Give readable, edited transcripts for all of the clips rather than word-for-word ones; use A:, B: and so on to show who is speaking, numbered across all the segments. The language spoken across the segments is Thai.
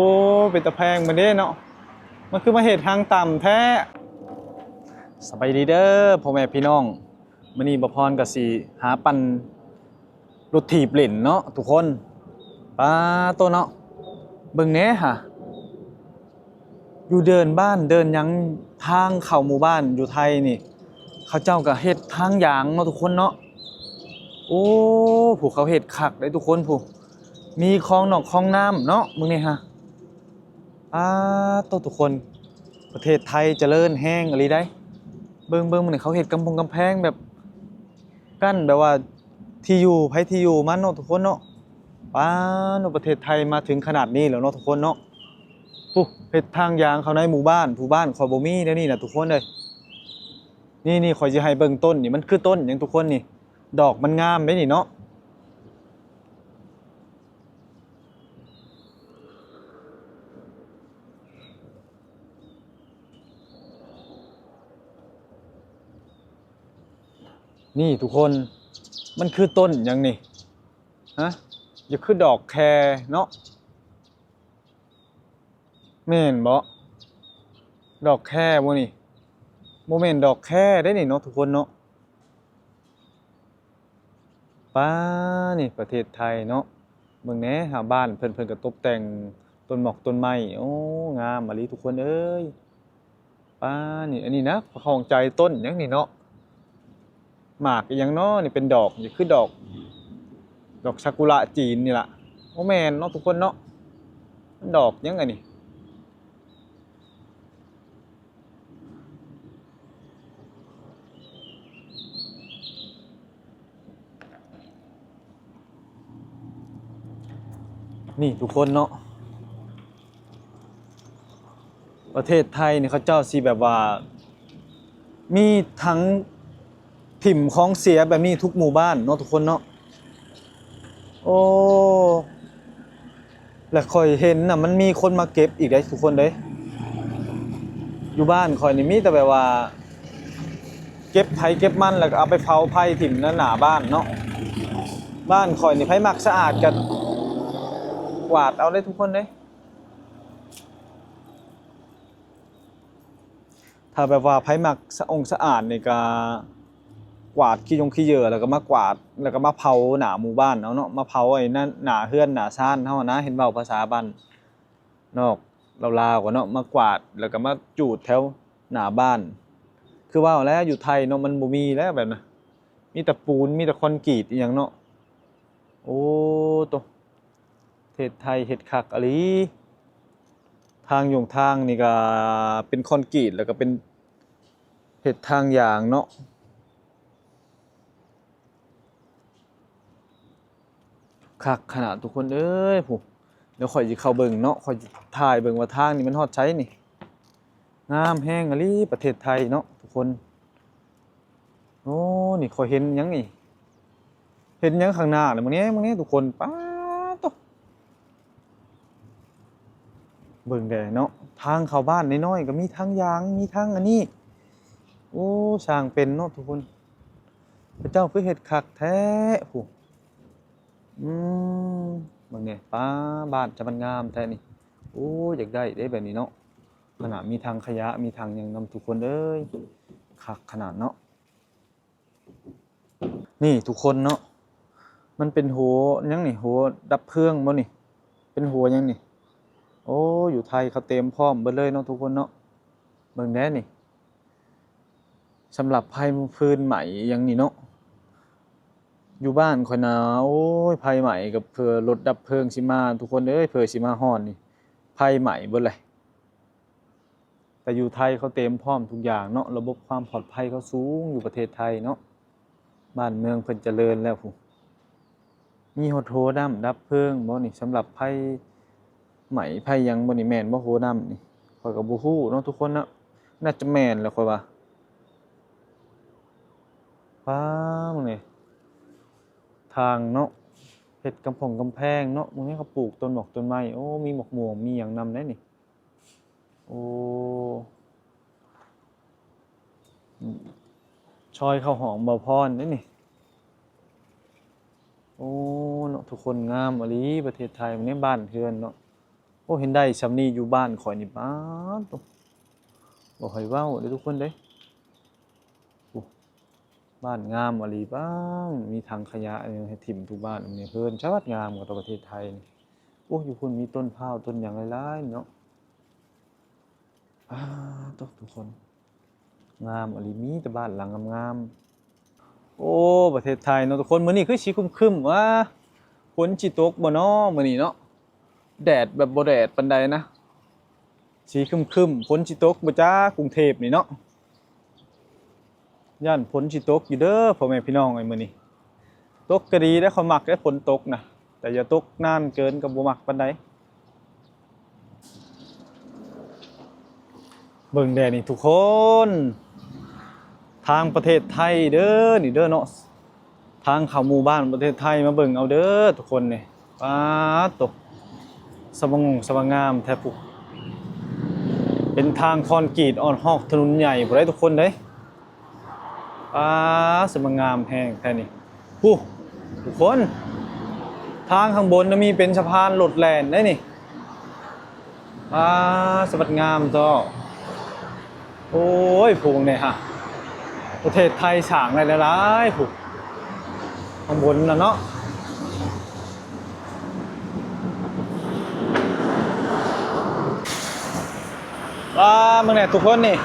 A: โอ้เป็นตะแพงมันเด้เนาะมันคือมาเหตุทางต่ำแท้สบายดีเด้อพ่อแม่พี่น้องมื้อนี้บ่พรก็สิหาปั่นรถถีบเล่นเนาะทุกคนป้าโตเนาะเบิ่งแหน่หะอยู่เดินบ้านเดินหยังทางเข้าหมู่บ้านอยู่ไทยนี่เขาเจ้าก็เฮ็ดทางยางเนาะทุกคนเนาะโอ้ผู้เขาเฮ็ดคักได้ทุกคนผู้มีคลองนอกคลองน้ำเนาะมึงนี่ฮะตัวทุกคนประเทศไทยเจริญแห้งอะไรได้เบิ่งมันเขาเฮ็ดกำแพงแบบกั้นแบบว่าที่อยู่ไผที่อยู่มันเนาะทุกคนเนาะเนาะประเทศไทยมาถึงขนาดนี้แล้วเนาะทุกคนเนาะปุ๊เฮ็ดทางยางเข้าในหมู่บ้านผู้บ้านข่อยบ่มีเดี๋ยวนี้น่ะทุกคนเอ้ยนี่ข่อยสิให้เบิ่งต้นนี่มันคือต้นหยังทุกคนนี่ดอกมันงามเด้นี่เนาะนี่ทุกคนมันคือต้นหยังนี่ฮะอย่าคือดอกแคเนาะแม่นบ่ดอกแคบ่นี่บ่แม่นดอกแคได้นี่เนาะทุกคนเนาะนี่ประเทศไทยเนาะเบิ่งแหน่หาบ้านเพิ่นก็ตกแต่งต้นหมอกต้นไม้โอ้งามอะลิทุกคนเอ้ยนี่อันนี้นะของใจต้นหยังนี่เนาะหมากอีหยังเนาะนี่เป็นดอกนี่คือดอกซากุระจีนนี่ล่ะบ่แม่นเนาะทุกคนเนาะมันดอกหยังอันนี้นี่ทุกคนเนาะประเทศไทยนี่เขาเจ้าสิแบบว่ามีทั้งถิ่มของเสียแบบนี้ทุกหมู่บ้านเนาะทุกคนเนาะโอ้แล้วข่อยเห็นน่ะมันมีคนมาเก็บอีกได้ทุกคนเด้อยู่บ้านข่อยนี่มีแต่แบบว่าเก็บไผเก็บมันแล้วก็เอาไปเผาไผ่ถิ่มหน้าบ้านเนาะบ้านข่อยนี่ไผมักสะอาดกันกวาดเอาได้ทุกคนเด้ถ้าแบบว่าไผมักสะองสะอาดนี่ก็กวาดขี้เหยื่อแล้วก็มากวาดแล้วก็มาเผาหน้าหมู่บ้านเอาเนาะมาเผาไอ้นั่นหน้าเฮือนหน้าซ่านเฮานะเห็นเว้าภาษาบ้านนอกลาวๆก็เนาะมากวาดแล้วก็มาจูดแถวหน้าบ้านคือว่าแล้วอยู่ไทยเนาะมันบ่มีแล้วแบบนั้นมีแต่ปูนมีแต่คอนกรีตอีหยังเนาะโอ้โตประเทศไทยเฮ็ดคักอะลีทางทางนี่ก็เป็นคอนกรีตแล้วก็เป็นเฮ็ดทางยางเนาะคักขนาดทุกคนเอ้ยผู้เดี๋ยวข่อยสิเข้าเบิ่งเนาะข่อยสิถ่ายเบิ่งว่าทางนี่มันฮอดไสนี่งามแฮงอะลีประเทศไทยเนาะทุกคนโอ้นี่ข่อยเห็นหยังนี่เห็นหยังข้างหน้านี่มึงนี้ทุกคนโตเบิ่งแด่เนาะทางเข้าบ้านน้อยๆก็มีทางยางมีทางอันนี้โอ้สร้างเป็นเนาะทุกคนพระเจ้าคือเฮ็ดคักแท้ผู้อืมเบิ่งแหน่บ้านจะมันงามแท้นี่โอ้อยากได้เด้แบบนี้เนาะขนาดมีทางขยะมีทางหยังนำทุกคนเอ้ยคักขนาดเนาะนี่ทุกคนเนาะมันเป็นหัวหยังนี่หัวดับเพลิงบ่นี่เป็นหัวหยังนี่โอ้อยู่ไทยเขาเตรียมพร้อมเบิดเลยเนาะทุกคนเนาะเบิ่งแหน่นี่สำหรับภัยฟืนไหม้หยังนี่เนาะอยู่บ้านข่อยน่ะโอ้ยภัยไหม้ก็เผื่อรถดับเพลิงสิมาทุกคนเอ้ยเผื่อสิมาฮอดนี่ภัยไหม้เบิดเลยแต่อยู่ไทยเขาเตรียมพร้อมทุกอย่างเนาะระบบความปลอดภัยเขาสูงอยู่ประเทศไทยเนาะบ้านเมืองเพิ่นเจริญแล้วพู้มีฮอดโหน้ำดับเพลิงบ่นี่สำหรับภัยไหม้ภัยหยังบ่นี่แม่นบ่โหน้ำนี่ข้อยก็บ่ฮู้เนาะทุกคนเนาะน่าจะแม่นแหละข้อยว่ามึงนี่ทางเนาะเฮ็ดกำแพงเนาะมึงนี้เขาปลูกต้นหมอกต้นไม้โอ้มีหมอกม่วงมีหยังนำได้นี่โอ้ชอยข้าวหอมบ่พรเด้นี่โอ้เนาะทุกคนงามอะลีประเทศไทยมื้อนี้บ้านเรือนเนาะ อ้เห็นได้ซำนี้อยู่บ้านข่อยนี่ป๊าดโตบ่ให้เว้าเด้อทุกคนเด้โอ้บ้านงามอะลีบ้างมีถังขยะอันนี้ให้ทิ่มทุกบ้านอันนี้เพิ่นชะวัดงามกว่าประเทศไทยนี่โอ้อยู่พุ่นมีต้นพร้าวต้นหยังหลายๆเนาะโตทุกคนงามอะลีมีแต่บ้านหลังงามๆโอ้ประเทศไทยเนาะทุกคนมื้อนี้คือสิครึมๆว่าฝนสิตกบ่น้อมื้อนี้เนาะแดดแบบบ่แดดปานใดนะสีครึมๆฝนสิตกบ่จ้ากรุงเทพนี่เนาะย่านฝนสิตกอยู่เด้อพ่อแม่พี่น้องไอ้มื้อนี้ตกก็ดีเด้อเขามักได้ฝนตกนะแต่อย่าตกนานเกินก็บ่มักปานใดเบิ่งแดดนี่ทุกคนทางประเทศไทยเด้อนี่เด้อเนาะทางเข้าหมู่บ้านประเทศไทยมาเบิ่งเอาเด้อทุกคนนี่ป๊าดโตสว่างงามแท้ปุ๊เป็นทางคอนกรีตอ่อนฮอกถนนใหญ่บ่ได้ทุกคนเด้สว่างงามแฮงแท้นี่ฮู้ทุกคนทางข้างบนน่ะมีเป็นสะพานรถแล่นได้นี่สวัสดงามจ้อโอ้ยพวกเนี่ยฮะประเทศไทยสร้างได้หลายๆพวกข้างบนน่ะเนาะมึงเนี่ยทุกคนนี่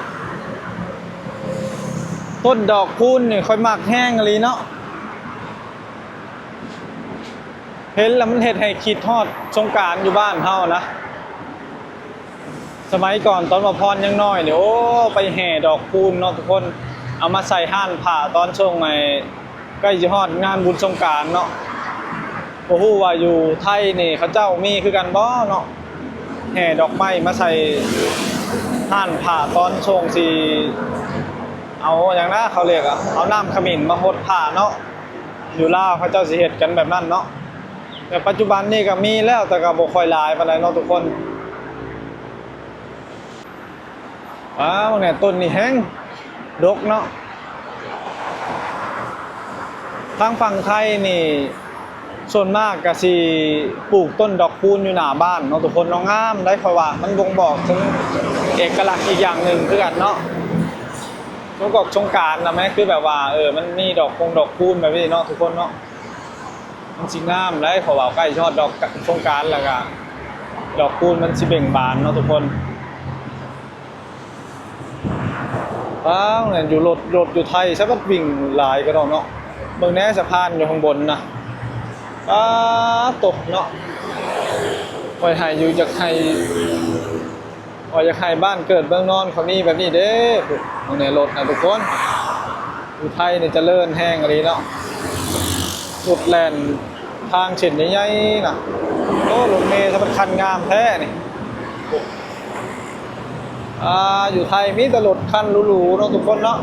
A: ต้นดอกคูณนี่ค่อยมักแห้งอะไรเนาะเห็นแล้วมันเฮ็ดให้คิดฮอดสงกรานต์อยู่บ้านเฮานะสมัยก่อนตอนมาพรยังน้อยเนี่ยโอ้ไปแห่ดอกคูณเนาะทุกคนเอามาใส่ห่านผ้าตอนช่วงไอ้ใกล้สิฮอดงานบุญสงกรานต์เนาะบ่ฮู้ว่าอยู่ไทยนี่เขาเจ้ามีคือกันบ่เนาะแห่ดอกไม้มาใส่ห่านผ้าตอนช่วงสิเอาอย่างนะเขาเรียกเอาน้ำขมิ้นมาหดผ้าเนาะอยู่ลาวเขาเจ้าสิเฮ็ดกันแบบนั้นเนาะแต่ปัจจุบันนี่ก็มีแล้วแต่ก็บ่ค่อยหลายปานใดเนาะทุกคนเนี่ยต้นนี่แห้งดกเนาะทางฝั่งไทยนี่ส่วนมากก็สิปลูกต้นดอกคูณอยู่หน้าบ้านเนาะทุกคนเนาะงามได้เพราะว่ามันบ่งบอกถึงเอกลักษณ์อีกอย่างหนึ่งคือกันเนาะช่วงกอกสงกรานต์นะแม่คือแบบว่ามันมีดอกคูณแบบนี้เนาะทุกคนเนาะมันสิงามได้เพราะว่าใกล้ชอดดอกสงกรานต์แล้วก็ดอกคูณมันสิเบ่งบานเนาะทุกคนเนี่ยอยู่รถอยู่ไทยซะก็วิ่งหลายก็เนาะเบิ่งแน่สะพานอยู่ข้างบนนะตกเนาะคอยให้อยู่จากให้บ้านเกิดเมืองนอนเขามีแบบนี้เด้ตรงนี้รถนะทุกคนอยู่ไทยเนี่ยเจริญแห้งอะไรเนาะรถแล่นทางเส้นใหญ่ๆนะโอ้รถเมล์สำคัญงามแท้นี่อยู่ไทยมีแต่รถคันหรูๆเนาะทุกคนเนาะ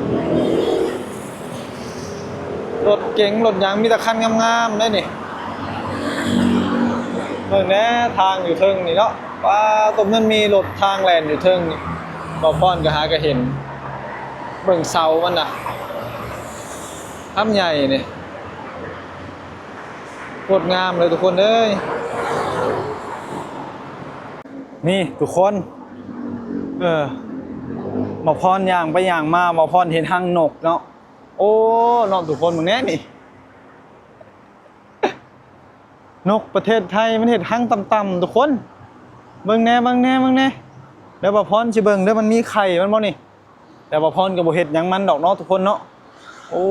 A: รถเก๋งรถยังมีแต่คันงามๆได้นี่เบิ่งแน่ทางอยู่เทิงนี่เนาะตรงนั้นมีรถทางแล่นอยู่เทิงนี่บ่พรก็หาก็เห็นเบิ่งเสามันน่ะทำใหญ่นี่โคตรงามเลยทุกคนเอ้ยนี่ทุกคนหมอพรย่างไปย่างมาหมอพรเห็นหางนกเนาะโอ้นอกทุกคนมึงแน่นี่นกประเทศไทยมันเห็นหางต่ำๆทุกคนเบิ่งแน่แล้วหมอพรสิเบิ่งเด้อมันมีไข่มันบ่นี่แต่หมอพรก็บ่เฮ็ดหยังมันดอกเนาะทุกคนเนาะโอ้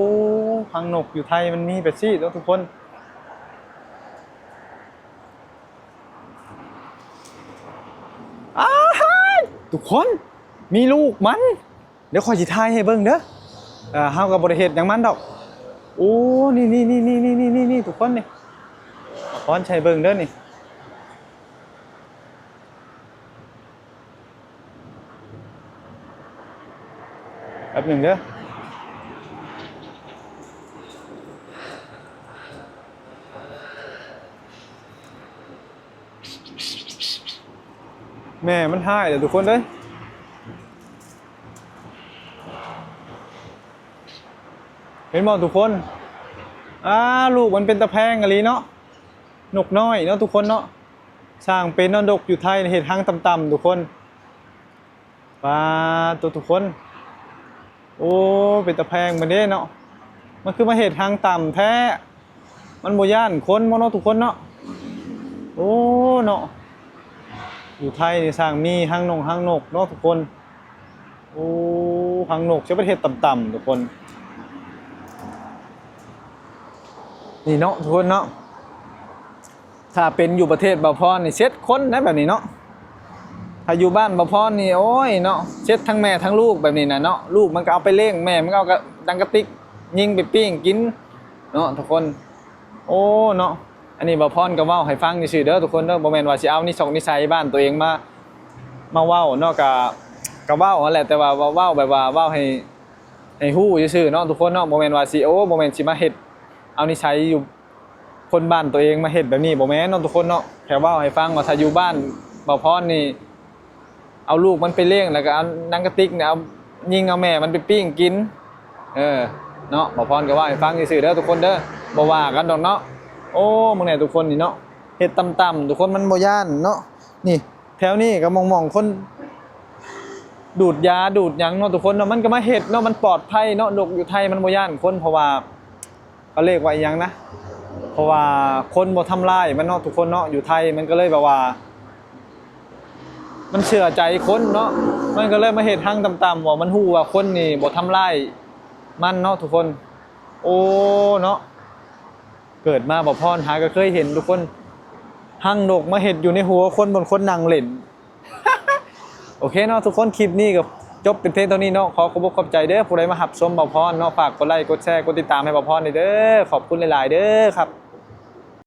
A: หางนกอยู่ไทยมันมีแบบซี่เนาะทุกคนทุกคนมีลูกมันเดี๋ยวขอสิถ่ายให้เบิ่งเด้อเฮาก็บ่ได้เฮ็ดหยังมันดอกโอ้นี่ทุกคนนี่พรใช้เบิ่งเด้อนี่แป๊บนึงเด้อแม่มันหายเด้อทุกคนเด้ยเห็นบ่ทุกคนลูกมันเป็นตะแพงอะลีเนาะนกน้อยเนาะทุกคนเนาะ สร้างเป็นนรกอยู่ไทยเฮ็ดทางต่ำๆทุกคนปลาตัวทุกคนโอ้เป็นตะแพงมันเด้เนาะมันคือมาเฮ็ดทางต่ำแท้มันบ่ย่านคนบ่เนาะทุกคนเนาะโอ้เนาะอยู่ไทยนี่สร้างมีหางนกเนาะทุกคนโอ้หางนกใช้ประเทศต่ำๆทุกคนนี่เนาะทุกคนเนาะถ้าเป็นอยู่ประเทศบ่าวพรนี่เช็ดคนนะแบบนี้เนาะถ้าอยู่บ้านบ่าวพรนี่โอ้ยเนาะเช็ดทั้งแม่ทั้งลูกแบบนี้นะเนาะลูกมันก็เอาไปเลี้ยงแม่มันก็เอาดังกระติกยิงไปปิ้งกินเนาะทุกคนโอ้เนาะอันนี้บ่าวพรก็เว้าให้ฟังซื่อๆเด้อทุกคนเด้อบ่แม่นว่าสิเอานิสัยบ้านตัวเองมาเว้าเนาะก็เว้านั่นแหละแต่ว่าเว้าแบบว่าเว้าให้ฮู้ซื่อๆเนาะทุกคนเนาะบ่แม่นว่าสิโอ้บ่แม่นสิมาเฮ็ดเอานิสัยอยู่คนบ้านตัวเองมาเฮ็ดแบบนี้บ่แม่นเนาะทุกคนเนาะแค่เว้าให้ฟังว่าถ้าอยู่บ้านบ่าวพรนี่เอาลูกมันไปเลี้ยงแล้วก็เอาหนังกระติกเนี่ยเอายิงเอาแม่มันไปปิ้งกินเนาะบ่าวพรก็ว่าให้ฟังซื่อๆเด้อทุกคนเด้อบ่ว่ากันดอกเนาะโอ้มึงเนี่ยทุกคนนี่เนาะเฮ็ดต่ำๆทุกคนมันบ่ย่านเนาะนี่แถวนี้ก็มองคนดูดยาดูดหยังเนาะทุกคนเนาะมันก็มาเฮ็ดเนาะมันปลอดภัยเนาะนกอยู่ไทยมันบ่ย่านคนเพราะว่าเขาเรียกว่าอีหยังนะเพราะว่าคนบ่ทำร้ายมันเนาะทุกคนเนาะอยู่ไทยมันก็เลยแบบว่ามันเชื่อใจคนเนาะมันก็เลยมาเฮ็ดทางต่ำๆว่ามันฮู้ว่าคนนี่บ่ทำร้ายมันเนาะทุกคนโอ้เนาะเกิดมาบ่พรหาก็เคยเห็นทุกคนหั่งนกมาเฮ็ดอยู่ในหัวคนบนคนนั่งเล่น โอเคเนาะทุกคนคลิปนี้ก็จบเป็นเพียงเท่านี้เนาะขอบใจเด้อผู้ใดมาหับชมบ่พรเนาะฝากกดไลค์กดแชร์กดติดตามให้บ่พรเด้อขอบคุณหลายๆเด้อครับ